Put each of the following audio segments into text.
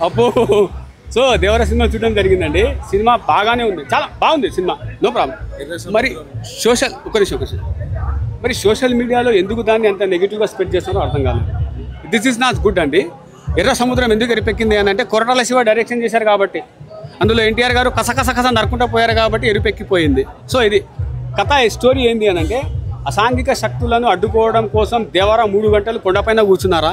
అబ్బో సో దేవర సినిమా చూడడం జరిగిందండి. సినిమా బాగానే ఉంది, చాలా బాగుంది సినిమా, నో ప్రాబ్లం. మరి మరి సోషల్ మీడియాలో ఎందుకు దాన్ని అంత నెగిటివ్గా స్ప్రెడ్ చేస్తారో అర్థం కాలేదు. దిస్ ఈజ్ నాట్ గుడ్ అండి. ఎర్ర సముద్రం ఎందుకు ఎరిపెక్కింది అని అంటే కొరటాల శివ డైరెక్షన్ చేశారు కాబట్టి, అందులో ఎన్టీఆర్ గారు కస నరుకుంటూ పోయారు కాబట్టి ఎరిపెక్కిపోయింది. సో ఇది కథ స్టోరీ ఏంది అని అంటే, అసాంఘిక శక్తులను అడ్డుకోవడం కోసం దేవర 3 గంటలు కొండపైన కూర్చున్నారా,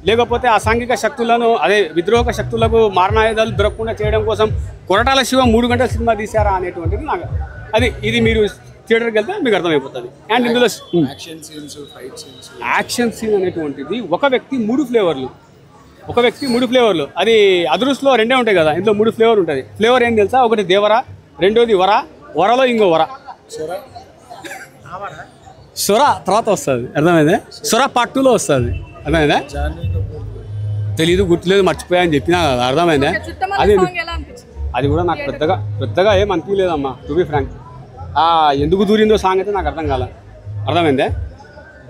లేకపోతే అసాంఘిక శక్తులను అదే విద్రోహక శక్తులకు మారణాయుధాలు దొరకకుండా చేయడం కోసం కొరటాల శివ 3 గంటల సినిమా తీశారా అనేటువంటిది నాకు ఇది మీరు థియేటర్కి వెళ్తే మీకు అర్థమైపోతుంది. అండ్ ఇందులో యాక్షన్ సీన్ అనేటువంటిది ఒక వ్యక్తి 3 ఫ్లేవర్లు. అది అదృష్టలో 2 ఉంటాయి కదా, ఇందులో 3 ఫ్లేవర్ ఉంటుంది. ఫ్లేవర్ ఏం తెలుసా? ఒకటి దేవర, రెండోది వరలో ఇంకో వర, సొర తర్వాత వస్తుంది. అర్థమైందే? సొర పార్ట్ 2లో వస్తుంది. అర్థమైందా? తెలీదు, గుర్తులేదు, మర్చిపోయా అని చెప్పినా కదా. అర్థమైందా? అది కూడా నాకు పెద్దగా ఏం అనిపించలేదమ్మా, టు బి ఫ్రాంక్. ఎందుకు దూరిందో సాంగ్ అయితే నాకు అర్థం కాలే. అర్థమైందే?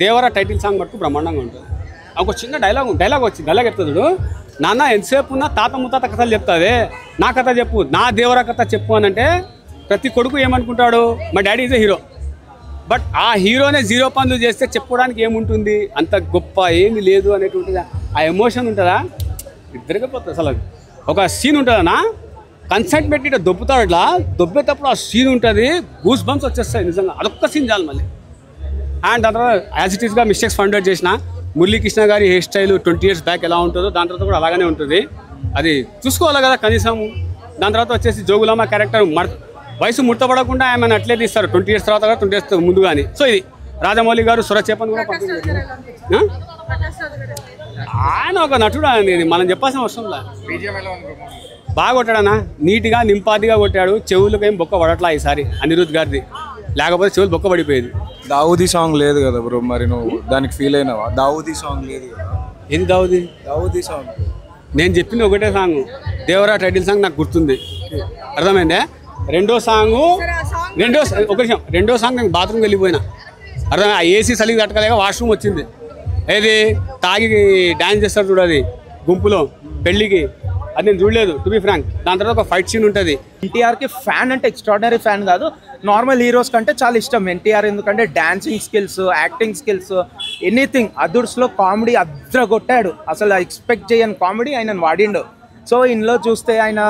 దేవర టైటిల్ సాంగ్ మటుకు బ్రహ్మాండంగా ఉంటుంది. ఒక చిన్న డైలాగ్ చెప్తుంది, నాన్న ఎంతసేపు ఉన్నా తాత ముత్తాత కథలు చెప్తావే, నా కథ చెప్పు, నా దేవర కథ చెప్పు అని అంటే ప్రతి కొడుకు ఏమనుకుంటాడు, మా daddy is a hero. But ఆ హీరోనే 0 పనులు చేస్తే చెప్పుకోవడానికి ఏముంటుంది, అంత గొప్ప ఏమి లేదు అనేటువంటిది ఆ ఎమోషన్ ఉంటుందా, ఇద్దరికే పోతుంది. అసలు ఒక సీన్ ఉంటుందన్నా, కన్సెంట్ పెట్టి ఇట్లా దొబ్బుతాడు, ఇట్లా దొబ్బేటప్పుడు ఆ సీన్ ఉంటుంది, గూస్ బంప్స్ వచ్చేస్తాయి నిజంగా. అదొక్క సీన్ చాలు మళ్ళీ. అండ్ దాని తర్వాత యాజ్ ఇట్ ఈస్గా మిస్టేక్స్ ఫైండ్ అవుట్ చేసిన మురళీకృష్ణ గారి హెయిర్ స్టైల్ 20 years బ్యాక్ ఎలా ఉంటుందో దాని తర్వాత కూడా అలాగనే ఉంటుంది. అది చూసుకోవాలి కదా కనీసం. దాని తర్వాత వచ్చేసి జోగులామ క్యారెక్టర్ వయసు ముడతపడకుండా ఆమెను అట్లే తీస్తారు 20 years తర్వాత, 20 years ముందు కానీ. సో ఇది రాజమౌళి గారు సొరచేపని కూడా ఆయన ఒక నటుడు అనేది మనం చెప్పాల్సిన అవసరం లేదు. బాగా కొట్టాడనా, నీట్గా నింపాదిగా కొట్టాడు. చెవులకు ఏం బొక్క పడట్లా ఈసారి అనిరుద్ధ్ గారిది, లేకపోతే చెవులు బొక్క పడిపోయేది. దావుదీ సాంగ్ లేదు కదా బ్రో, మరి నువ్వు దానికి ఫీల్ అయినావా? దావుదీ సాంగ్ లేదు కదా. ఏంది దావుదీ సాంగ్? నేను చెప్పింది ఒకటే సాంగ్, దేవరా టైటిల్ సాంగ్ నాకు గుర్తుంది. అర్థమైందే? రెండో సాంగ్ నేను బాత్రూమ్కి వెళ్ళిపోయినా. అర్థం, ఆ ఏసీ చలికి తట్టకలేక వాష్రూమ్ వచ్చింది. ఏది తాగి డ్యాన్స్ చేస్తారు చూడది గుంపులో పెళ్ళికి, అది నేను చూడలేదు టు బి ఫ్రాంక్. దాని తర్వాత ఒక ఫైట్ సీన్ ఉంటుంది. ఎన్టీఆర్కి ఫ్యాన్ అంటే ఎక్స్ట్రాడినరీ ఫ్యాన్ కాదు, నార్మల్ హీరోస్ కంటే చాలా ఇష్టం ఎన్టీఆర్. ఎందుకంటే dancing skills, acting skills, anything. అదుర్స్లో కామెడీ అద్రగొట్టాడు, అసలు ఎక్స్పెక్ట్ చేయని కామెడీ ఆయన వాడిండు. సో ఇందులో చూస్తే ఆయన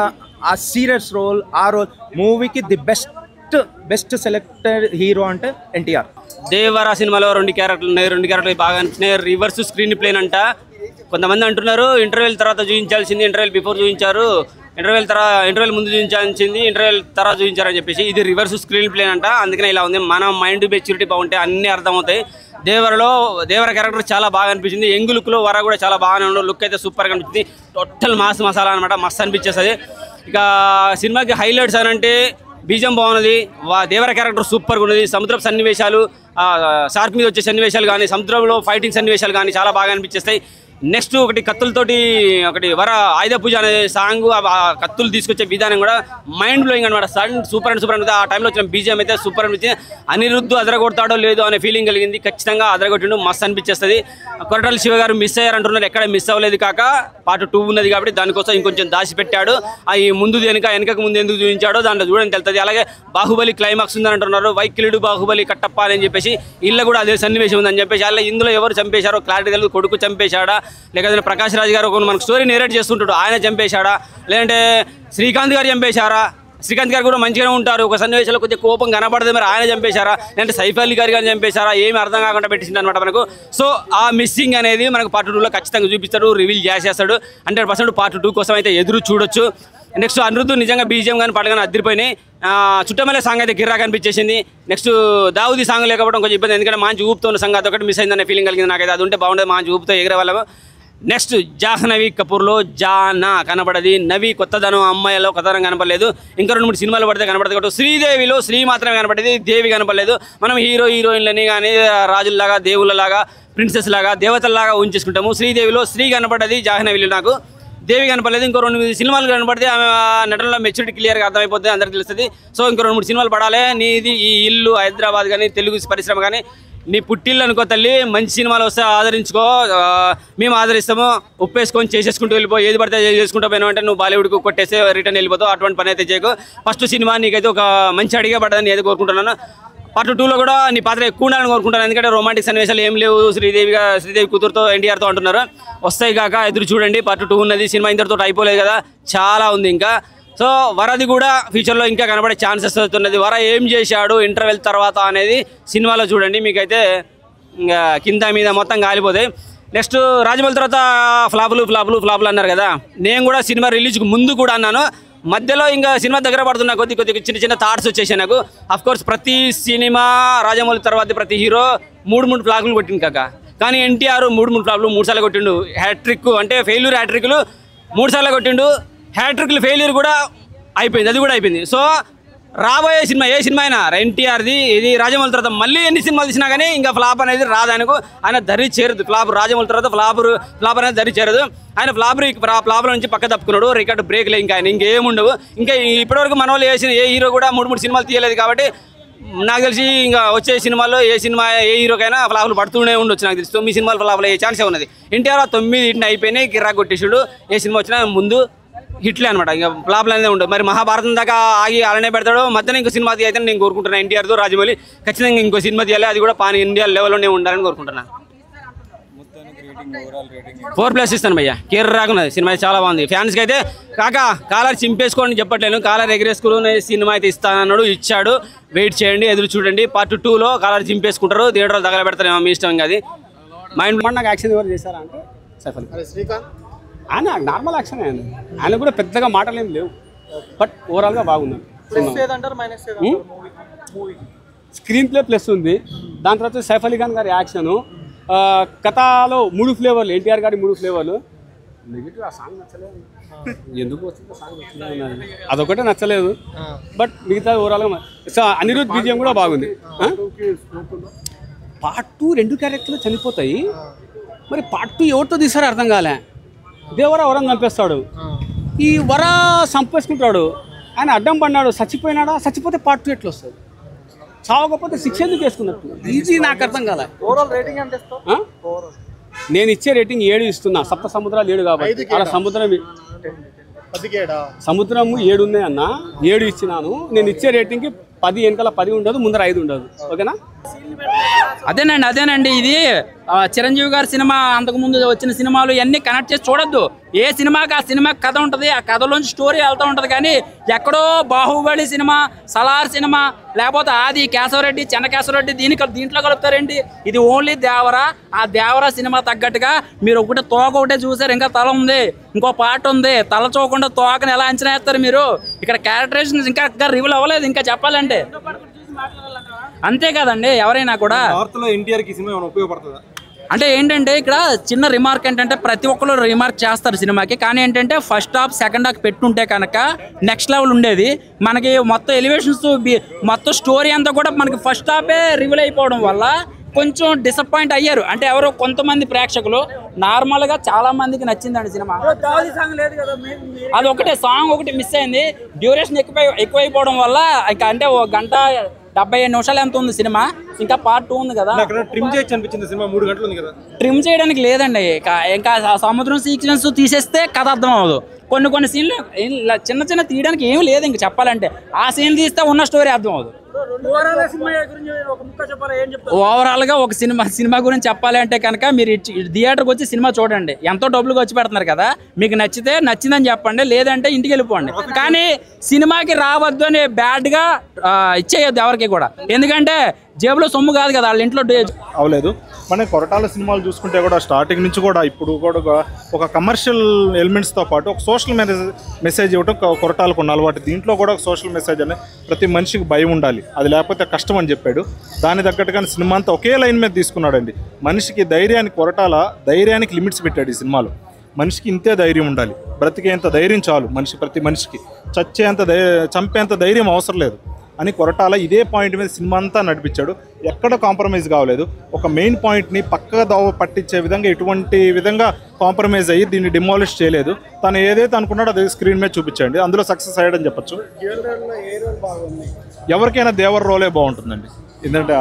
ఆ సీరియస్ రోల్, ఆ రోల్ మూవీకి ది బెస్ట్ సెలెక్టెడ్ హీరో అంటే ఎన్టీఆర్. దేవరా సినిమాలో 2 క్యారెక్టర్లు ఉన్నాయి, 2 క్యారెక్టర్లు బాగా అనిపించినాయి. రివర్స్ స్క్రీన్ ప్లేన్ అంట. కొంతమంది అంటున్నారు ఇంటర్వెల్ తర్వాత చూపించాల్సింది, ఇంటర్వెల్ బిఫోర్ చూపించారు, ఇంటర్వెల్ ముందు చూపించాల్సింది ఇంటర్వెల్ తర్వాత చూపించారని చెప్పేసి. ఇది రివర్స్ స్క్రీన్ ప్లేన్ అంట, అందుకనే ఇలా ఉంది. మన మైండ్ మెచ్యూరిటీ బాగుంటే అన్నీ అర్థమవుతాయి. దేవర క్యారెక్టర్ చాలా బాగా అనిపించింది. యంగ్ లుక్లో వర కూడా చాలా బాగానే ఉండవు, లుక్ అయితే సూపర్గా అనిపించింది. టోటల్ మాస్ మసాలా అనమాట, మస్తు అనిపించేస్తుంది. ఇక సినిమాకి హైలైట్స్ అని అంటే బీజం బాగున్నది, దేవర క్యారెక్టర్ సూపర్గా ఉన్నది. సముద్రపు సన్నివేశాలు, షార్క్ మీద వచ్చే సన్నివేశాలు కానీ, సముద్రంలో ఫైటింగ్ సన్నివేశాలు కానీ చాలా బాగా అనిపించేస్తాయి. నెక్స్ట్ ఒకటి కత్తులతోటి ఒకటి ఆయుధ పూజ అనే సాంగ్, ఆ కత్తులు తీసుకొచ్చే విధానం కూడా మైండ్ బ్లోయింగ్ అనమాట. సూపర్ అనిపిస్తుంది. ఆ టైంలో వచ్చిన బీజిఎం అయితే సూపర్ అనిపించింది. అనిరుద్ధ్ అదరగొడతాడో లేదో అనే ఫీలింగ్ కలిగింది. ఖచ్చితంగా అదరగొట్టిండు, మస్తు అనిపించేస్తుంది. కొరటాల శివ గారు మిస్ అయ్యారంటున్నారు, ఎక్కడ మిస్ అవ్వలేదు. కాక పార్ట్ 2 ఉన్నది కాబట్టి దానికోసం ఇంకొంచెం దాచిపెట్టాడు. ఈ ముందు వెనకకు ముందు ఎందుకు చూపించాడో దాంట్లో చూడని తెలుస్తుంది. అలాగే బాహుబలి క్లైమాక్స్ ఉందని అంటున్నారు, వైకిలుడు బాహుబలి కట్టప్ప అని చెప్పేసి. ఇల్లు కూడా అదే సన్నివేశం ఉందని చెప్పేసి. అలా ఇందులో ఎవరు చంపేశారో క్లారిటీ తెలియదు. కొడుకు చంపేశాడా, లేకపోతే ప్రకాష్ రాజ్ గారు మనకు స్టోరీ నేరేట్ చేస్తుంటాడు, ఆయన చంపేశాడా, లేదంటే శ్రీకాంత్ గారు చంపేశారా? శ్రీకాంత్ గారు కూడా మంచిగానే ఉంటారు, ఒక సన్నివేశంలో కొద్దిగా కోపం కనపడదు, మరి ఆయన చంపేశారా, లేదంటే సైఫ్ అలీ గారు కానీ చంపేశారా, ఏమి అర్థం కాకుండా పెట్టింది అనమాట మనకు. సో ఆ మిస్సింగ్ అనేది మనకు పార్ట్ 2లో ఖచ్చితంగా చూపిస్తాడు, రివీల్ చేసేస్తాడు. 100% పార్ట్ 2 కోసం అయితే ఎదురు చూడొచ్చు. నెక్స్ట్ అనిరుద్ధ్ నిజంగా బీజిఎం కానీ పాట కానీ అద్దరిపోయినాయి. చుట్టమల్లె సాంగ్ అయితే గిర్రా కనిపించేసింది. నెక్స్ట్ దావుదీ సాంగ్ లేకపోవడం కొంచెం ఇబ్బంది, ఎందుకంటే మంచి ఊపుతో ఉన్న సాంగ్ అదొకటి మిస్ అయిందనే ఫీలింగ్ కలిగింది నాకైతే. అది ఉంటే బాగుండేది, మంచి ఊపుతో ఎగిరే వాళ్ళము. నెక్స్ట్ జాహ్నవి కపూర్లో జానా కనపడది. నవి కొత్తదనం, అమ్మాయిలో కొత్తదనం కనపడలేదు. ఇంకా 2-3 సినిమాలు పడితే కనపడదు కాబట్టి. శ్రీదేవిలో శ్రీ మాత్రమే కనపడేది, దేవి కనపడలేదు. మనం హీరోయిన్లని కానీ రాజుల్లాగా, దేవుళ్ళలాగా, ప్రిన్సెస్ లాగా, దేవతల్లాగా ఊహించేసుకుంటాము. శ్రీదేవిలో శ్రీ కనపడది, జాహ్నవిలో నాకు దేవి కనపడలేదు. ఇంకో 2 సినిమాలు కనపడితే ఆమె నటనలో మెచ్యూరిటీ క్లియర్గా అర్థమైపోతుంది, అందరికీ తెలుస్తుంది. సో ఇంకో 2-3 సినిమాలు పడాలి. నీది ఈ ఇల్లు, హైదరాబాద్ కానీ, తెలుగు పరిశ్రమ కానీ నీ పుట్టిల్లు అనుకో తల్లి, మంచి సినిమాలు వస్తే ఆదరించుకో, మేము ఆదరిస్తాము, ఉప్పేసుకొని చేసేసుకుంటూ వెళ్ళిపో, ఏది పడితే చేసుకుంటూ పోయినా అంటే నువ్వు బాలీవుడ్కి కొట్టేస్తే రిటర్న్ వెళ్ళిపోతావు. అటువంటి పని అయితే చేయకు. ఫస్ట్ సినిమా నీకైతే ఒక మంచి అడిగే పడ్డదని ఏదో కోరుకుంటున్నాను. పార్ట్ 2లో కూడా నీ పాత్ర ఎక్కువ ఉండాలని కోరుకుంటాను. ఎందుకంటే రొమాంటిక్ సన్నివేశాలు ఏం లేవు, శ్రీదేవి కూతురుతో ఎన్టీఆర్తో అంటున్నారు. వస్తాయి కాక ఎదురు చూడండి. పార్ట్ 2 ఉన్నది. సినిమా ఇంతటితో అయిపోలేదు కదా, చాలా ఉంది ఇంకా. సో వరది కూడా ఫ్యూచర్లో ఇంకా కనబడే ఛాన్సెస్ అవుతున్నది. వర ఏం చేశాడు ఇంటర్వెల్ తర్వాత అనేది సినిమాలో చూడండి. మీకైతే ఇంకా కింద మీద మొత్తం కాలిపోతాయి. నెక్స్ట్ రాజమౌళి తర్వాత ఫ్లాపులు అన్నారు కదా. నేను కూడా సినిమా రిలీజ్కి ముందు కూడా అన్నాను. మధ్యలో ఇంకా సినిమా దగ్గర పడుతున్నా కొద్ది చిన్న థాట్స్ వచ్చేసాయి నాకు. అఫ్కోర్స్ ప్రతి సినిమా రాజమౌళి తర్వాత ప్రతి హీరో 3 ఫ్లాపులు కొట్టింది కాక. కానీ ఎన్టీఆర్ 3 ఫ్లాపులు 3 సార్లు కొట్టిండు. హ్యాట్రిక్ అంటే ఫెయిల్యూర్ హ్యాట్రిక్లు 3 సార్లు కొట్టిండు. హ్యాట్రిక్లు ఫెయిల్యూర్ కూడా అయిపోయింది, అది కూడా అయిపోయింది. సో రాబోయే సినిమా ఏ సినిమా అయినా ఎన్టీఆర్ది ఇది రాజమౌళి తర్వాత మళ్ళీ ఎన్ని సినిమాలు తీసినా కానీ ఇంకా ఫ్లాప్ అనేది రాదానికి ఆయన దరి చేరదు. రాజమౌళి తర్వాత ఫ్లాప్ అనేది దరి చేరదు. ఆయన ఫ్లాప్ల నుంచి పక్క తప్పుకున్నాడు. రికార్డు బ్రేక్లే ఇంకా ఆయన ఇంకేముండవు. ఇంకా ఇప్పటివరకు మన వాళ్ళు ఏ హీరో కూడా 3 సినిమాలు తీయలేదు. కాబట్టి నాకు తెలిసి ఇంకా వచ్చే సినిమాల్లో ఏ హీరోకైనా ఫ్లాపులు పడుతూనే ఉండొచ్చు. నాకు తెలిసి 9 సినిమాలు ఫ్లాపులు అయ్యే ఛాన్సే ఉన్నది. ఎన్టీఆర్ 9 అయిపోయినాయి, కిరాక్ కొట్టేసాడు. ఏ సినిమా వచ్చినా ముందు హిట్లే అనమాట, ఇంకా ఫ్లాప్లు అనేది ఉండదు. మరి మహాభారతం దాకా ఆగి అలానే పెడతాడు. మధ్యలో ఇంకో సినిమా అయితే నేను కోరుకుంటున్నాను. ఎన్టీఆర్తో రాజమౌళి ఖచ్చితంగా ఇంకో సినిమా తీయాలి. అది కూడా పాన్ ఇండియా లెవెల్లోనే ఉండాలని కోరుకుంటున్నాను. 4+ ఇస్తాను భయ్య. కేర్రాకున్నది సినిమా చాలా బాగుంది. ఫ్యాన్స్కి అయితే కాక కాలర్ చింపేసుకోండి చెప్పట్లేను, కాలర్ ఎగరేసుకుని సినిమా అయితే ఇస్తానన్నాడు, ఇచ్చాడు. వెయిట్ చేయండి, ఎదురు చూడండి. పార్ట్ 2లో కాలర్ చింపేసుకుంటారు, థియేటర్లో తగలబెడతారేమో మీ ఇష్టం. అది మైండ్ నాకు యాక్షన్ ఎవరు చేశారా అంటే సైఫ్ అలీ శ్రీకాంత్. ఆయన నార్మల్ యాక్షన్. ఆయన కూడా పెద్దగా మాటలు ఏం లేవు, బట్ ఓవరాల్గా బాగున్నాను. స్క్రీన్ ప్లే ప్లస్ ఉంది. దాని తర్వాత సైఫ్ అలీ ఖాన్ గారి యాక్షను, కథలో 3 ఫ్లేవర్లు, ఎన్టీఆర్ గారి 3 ఫ్లేవర్లు. నెగిటివ్ ఆ సాంగ్ నచ్చలేదు, ఎందుకు వస్తుందో సాంగ్ నచ్చలేదు, అదొకటే నచ్చలేదు. బట్ మిగతా ఓవరాల్గా అనిరుద్ధ్ బీజిఎం కూడా బాగుంది. పార్ట్ 2 2 క్యారెక్టర్లు చనిపోతాయి. మరి పార్ట్ 2 ఎవరితో తీసారో అర్థం కాలే. దేవరా వరం చంపేస్తాడు, ఈ వర చంపేసుకుంటాడు. ఆయన అడ్డం పడినాడు, చచ్చిపోయినాడా? చచ్చిపోతే పార్ట్ 2 ఎట్లా వస్తుంది? చావకపోతే శిక్ష ఎందుకు వేసుకున్నట్టు? ఇది నాకు అర్థం కాలే. నేను ఇచ్చే రేటింగ్ 7 ఇస్తున్నా. 7 సముద్రాలు 7 కాబట్టి అలా సముద్రం 7 ఉన్నాయి అన్న, 7 ఇచ్చినాను. నేను ఇచ్చే రేటింగ్కి 10 వెనకాల 10 ఉండదు, ముందర 5 ఉండదు. ఓకేనా? అదేనండి ఇది చిరంజీవి గారి సినిమా, అంతకుముందు వచ్చిన సినిమాలు ఇవన్నీ కనెక్ట్ చేసి చూడొద్దు. ఏ సినిమాకి ఆ సినిమా కథ ఉంటుంది, ఆ కథలోంచి స్టోరీ వెళ్తూ ఉంటుంది. కానీ ఎక్కడో బాహుబలి సినిమా, సలార్ సినిమా, లేకపోతే ఆది కేశవరెడ్డి, చెన్నకేశవరెడ్డి దీంట్లో కలుపుతారేంటి? ఇది ఓన్లీ దేవరా. ఆ దేవరా సినిమా తగ్గట్టుగా మీరు తోక ఒకటే చూసారు, ఇంకా తల ఉంది, ఇంకో పార్ట్ ఉంది. తల చూడకుండా తోకని ఎలా అంచనా వేస్తారు మీరు? ఇక్కడ క్యారెక్టరైజేషన్ ఇంకా రివీల్ అవ్వలేదు. ఇంకా చెప్పాలంటే అంతే కదండి. ఎవరైనా కూడా అంటే ఏంటంటే ఇక్కడ చిన్న రిమార్క్ ఏంటంటే ప్రతి ఒక్కరు రిమార్క్ చేస్తారు సినిమాకి. కానీ ఏంటంటే ఫస్ట్ హాఫ్ సెకండ్ హాఫ్ పెట్టుంటే కనుక నెక్స్ట్ లెవెల్ ఉండేది. మనకి మొత్తం ఎలివేషన్స్ మొత్తం స్టోరీ అంతా కూడా మనకి ఫస్ట్ హాఫే రివీల్ అయిపోవడం వల్ల కొంచెం డిసప్పాయింట్ అయ్యారు. అంటే ఎవరో కొంతమంది ప్రేక్షకులు, నార్మల్గా చాలా మందికి నచ్చిందండి సినిమా. అది ఒకటే సాంగ్ ఒకటి మిస్ అయింది. డ్యూరేషన్ ఎక్కువైపోవడం వల్ల ఇంకా అంటే 1:75 నిమిషాలు ఎంత ఉంది సినిమా, ఇంకా పార్ట్ 2 ఉంది కదా. ట్రిమ్ చేయొచ్చు అనిపించింది సినిమా, 3 గంటలు ఉంది కదా. ట్రిమ్ చేయడానికి లేదండి. ఇంకా సముద్రం సీక్వెన్స్ తీసేస్తే కథ అర్థం అవ్వదు. కొన్ని సీన్లు చిన్న తీయడానికి ఏం లేదు. ఇంక చెప్పాలంటే ఆ సీన్ తీస్తే ఉన్న స్టోరీ అర్థం అవ్వదు. ఓవరాల్ గా ఒక సినిమా గురించి చెప్పాలి అంటే కనుక మీరు థియేటర్కి వచ్చి సినిమా చూడండి. ఎంతో డబ్బులు ఖర్చు పెడుతున్నారు కదా, మీకు నచ్చితే నచ్చిందని చెప్పండి, లేదంటే ఇంటికి వెళ్ళిపోండి. కానీ సినిమాకి రావద్దు అని బ్యాడ్ గా ఇచ్చేయద్దు ఎవరికి కూడా. ఎందుకంటే జేబులో సొమ్ము కాదు కదా, వాళ్ళ ఇంట్లో అవలేదు. మన కొరటాల సినిమాలు చూసుకుంటే కూడా స్టార్టింగ్ నుంచి కూడా ఇప్పుడు కూడా ఒక కమర్షియల్ ఎలిమెంట్స్తో పాటు ఒక సోషల్ మెసేజ్ ఇవ్వడం కొరటాలకు ఉన్న అలవాటు. దీంట్లో కూడా ఒక సోషల్ మెసేజ్ అనేది ప్రతి మనిషికి భయం ఉండాలి, అది లేకపోతే కష్టం అని చెప్పాడు. దాని తగ్గట్టుగానే సినిమా అంతా ఒకే లైన్ మీద తీసుకున్నాడండి. మనిషికి కొరటాల ధైర్యానికి లిమిట్స్ పెట్టాడు ఈ సినిమాలో. మనిషికి ఇంతే ధైర్యం ఉండాలి, బ్రతికేంత ధైర్యం చాలు ప్రతి మనిషికి. చంపేంత ధైర్యం అవసరం లేదు అని కొరటాల ఇదే పాయింట్ మీద సినిమా అంతా నడిపించాడు. ఎక్కడ కాంప్రమైజ్ కావలేదు. ఒక మెయిన్ పాయింట్ని పక్కగా దోవ పట్టించే విధంగా ఎటువంటి విధంగా కాంప్రమైజ్ అయ్యి దీన్ని డిమాలిష్ చేయలేదు. తను ఏదైతే అనుకున్నాడో అదే స్క్రీన్ మీద చూపించండి, అందులో సక్సెస్ అయ్యాడని చెప్పచ్చు. ఎవరికైనా దేవర్ రోలే బాగుంటుందండి. ఎందుకంటే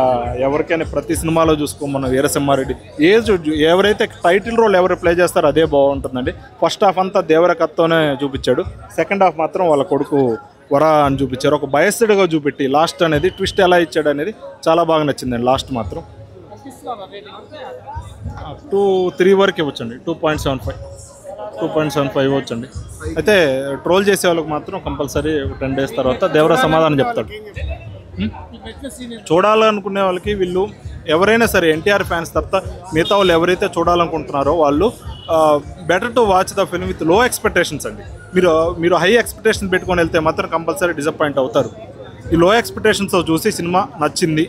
ఎవరికైనా ప్రతి సినిమాలో చూసుకో మనం వీరసింహారెడ్డి ఏజ్ ఎవరైతే టైటిల్ రోల్ ఎవరు ప్లే చేస్తారో అదే బాగుంటుందండి. ఫస్ట్ హాఫ్ అంతా దేవరకత్తోనే చూపించాడు, సెకండ్ హాఫ్ మాత్రం వాళ్ళ కొడుకు వర అని చూపించారు. ఒక బయస్డ్గా చూపెట్టి లాస్ట్ అనేది ట్విస్ట్ ఎలా ఇచ్చాడు అనేది చాలా బాగా నచ్చిందండి. లాస్ట్ మాత్రం 2-3 వరకు ఇవ్వచ్చండి. 2.75 ఇవ్వచ్చండి. అయితే ట్రోల్ చేసే వాళ్ళకి మాత్రం కంపల్సరీ 10 days తర్వాత దేవరా సమాధానం చెప్తాడు. చూడాలనుకునే వాళ్ళకి వీళ్ళు ఎవరైనా సరే ఎన్టీఆర్ ఫ్యాన్స్ తప్ప మిగతా వాళ్ళు ఎవరైతే చూడాలనుకుంటున్నారో వాళ్ళు better to watch the film with లో ఎక్స్పెక్టేషన్స్ అండి. మీరు హై ఎక్స్పెక్టేషన్ పెట్టుకొని వెళ్తే మాత్రం కంపల్సరీ డిసప్పాయింట్ అవుతారు. ఈ లో ఎక్స్పెక్టేషన్స్తో చూసి సినిమా నచ్చింది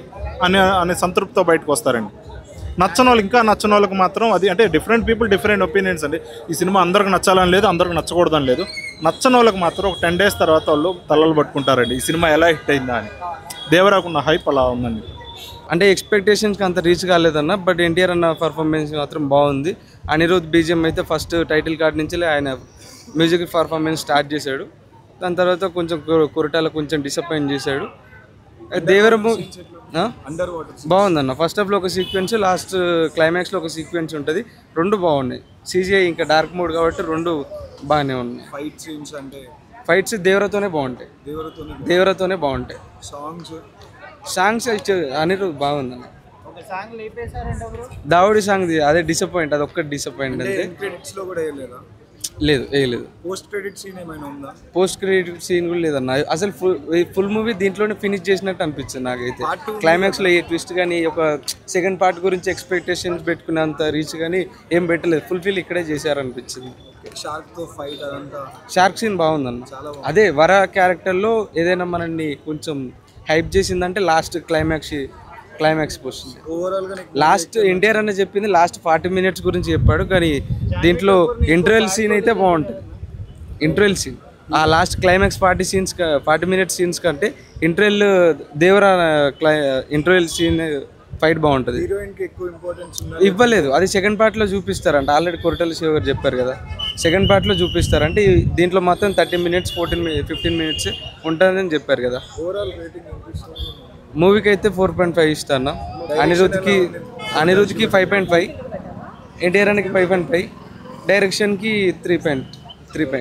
అనే సంతృప్తితో బయటకు వస్తారండి. నచ్చని వాళ్ళు ఇంకా నచ్చని వాళ్ళకి మాత్రం అది అంటే డిఫరెంట్ పీపుల్ డిఫరెంట్ ఒపీనియన్స్ అండి. ఈ సినిమా అందరికి నచ్చాలని లేదు, అందరికి నచ్చకూడదని లేదు. నచ్చని వాళ్ళకి మాత్రం ఒక 10 days తర్వాత వాళ్ళు తలలు పట్టుకుంటారండి ఈ సినిమా ఎలా హిట్ అయిందా అని. దేవరాకున్న హైప్ అలా ఉందండి. అంటే ఎక్స్పెక్టేషన్స్కి అంత రీచ్ కాలేదన్న, బట్ ఎన్టీఆర్ అన్న పర్ఫార్మెన్స్ మాత్రం బాగుంది. అనిరుద్ బీజిఎం అయితే ఫస్ట్ టైటిల్ కార్డ్ నుంచి ఆయన మ్యూజిక్ పర్ఫార్మెన్స్ స్టార్ట్ చేశాడు. దాని తర్వాత కొంచెం కొరటాల కొంచెం డిసప్పాయింట్ చేశాడు. దేవర బాగుందన్న. ఫస్ట్ హాఫ్లో ఒక సీక్వెన్స్, లాస్ట్ క్లైమాక్స్లో ఒక సీక్వెన్స్ ఉంటుంది. రెండు బాగున్నాయి. CGI ఇంకా డార్క్ మోడ్ కాబట్టి రెండు బాగానే ఉన్నాయి. ఫైట్స్ దేవరతోనే బాగుంటాయి. సాంగ్స్ అనిరుద్ బాగుందన్న. దావుడి సాంగ్ అదే డిసప్పాయింట్, అది ఒక్కటి డిసప్పాయింట్ అంతే. లేదు వేయలేదు. పోస్ట్ క్రెడిట్ సీన్ కూడా లేదన్న. అసలు ఫుల్ మూవీ దీంట్లోనే ఫినిష్ చేసినట్టు అనిపించింది నాకైతే. క్లైమాక్స్లో ఏ ట్విస్ట్ కానీ ఒక సెకండ్ పార్ట్ గురించి ఎక్స్పెక్టేషన్స్ పెట్టుకునేంత రీచ్ కానీ ఏం పెట్టలేదు. ఫుల్ఫిల్ ఇక్కడే చేశారనిపించింది. షార్క్ సీన్ బాగుందన్న. అదే వర క్యారెక్టర్లో ఏదైనా మనల్ని కొంచెం హైప్ చేసిందంటే లాస్ట్ క్లైమాక్స్ వస్తుంది. లాస్ట్ ఎన్టీఆర్ అన్న చెప్పింది లాస్ట్ 40 minutes గురించి చెప్పాడు, కానీ దీంట్లో ఇంటర్వెల్ సీన్ అయితే బాగుంటుంది. ఇంటర్వెల్ సీన్ ఆ లాస్ట్ క్లైమాక్స్ 40 minutes సీన్స్ కంటే interval Devara interval scene fight బాగుంటుంది. ఇవ్వలేదు, అది సెకండ్ పార్ట్లో చూపిస్తారంట. ఆల్రెడీ కొరటాల శివ గారు చెప్పారు కదా, సెకండ్ పార్ట్లో చూపిస్తారంటే. దీంట్లో మాత్రం 30 minutes 15 minutes ఉంటుందని చెప్పారు కదా. మూవీకి అయితే 4.5 ఇస్తాను. అనిరుద్కి 5.5, ఎన్టీఆర్ అన్నకి 5.5, డైరెక్షన్కి 3.3.